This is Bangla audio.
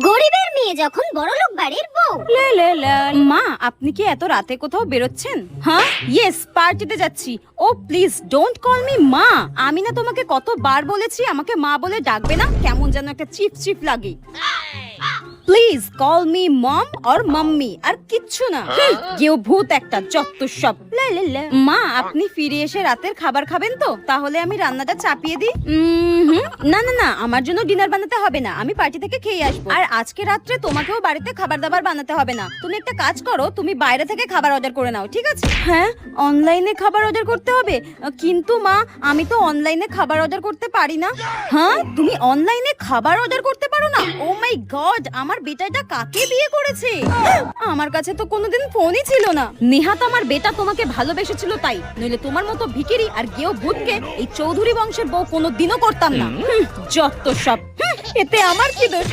গরিবের মেয়ে যখন বড়লোক বাড়ির বউ। মা, আপনি কি এত রাতে কোথাও বেরোচ্ছেন? হ্যাঁ, ইয়েস, পার্টিতে যাচ্ছি। ও প্লিজ ডোন্ট কল মি মা। আমি না তোমাকে কতবার বলেছি আমাকে মা বলে ডাকবে না, কেমন যেন একটা চিপ চিপ লাগে। Please call me mom or mummy, আর কিচ্ছু না। কেউ ভূত একটা, যত সব। মা, আপনি ফিরে এসে রাতের খাবার খাবেন তো? তাহলে আমি রান্নাটা চাপিয়ে দিই। না না না, আমার জন্য ডিনার বানাতে হবে না, আমি পার্টি থেকে খেয়ে আসবো। আর আজকে রাত্রে তোমাকেও বাড়িতে খাবার দাবার বানাতে হবে না। তুমি একটা কাজ করো, তুমি বাইরে থেকে খাবার অর্ডার করে নাও, ঠিক আছে? হ্যাঁ, অনলাইনে খাবার অর্ডার করতে হবে? কিন্তু মা, আমি তো অনলাইনে খাবার অর্ডার করতে পারি না। হ্যাঁ, তুমি অনলাইনে খাবার অর্ডার করতে পারো না? ও মাই গড, আমার বেটাটা কাকে বিয়ে করেছে? আমার কাছে তো কোনোদিন ফোনই ছিল না। নেহাত আমার বেটা তোমাকে ভালোবেসেছিল তাই, নইলে তোমার মতো ভিখিরি আর গেও ভূতকে এই চৌধুরী বংশের বউ কোনোদিনও করতাম না। যত সব। এতে আমার কি দোষ?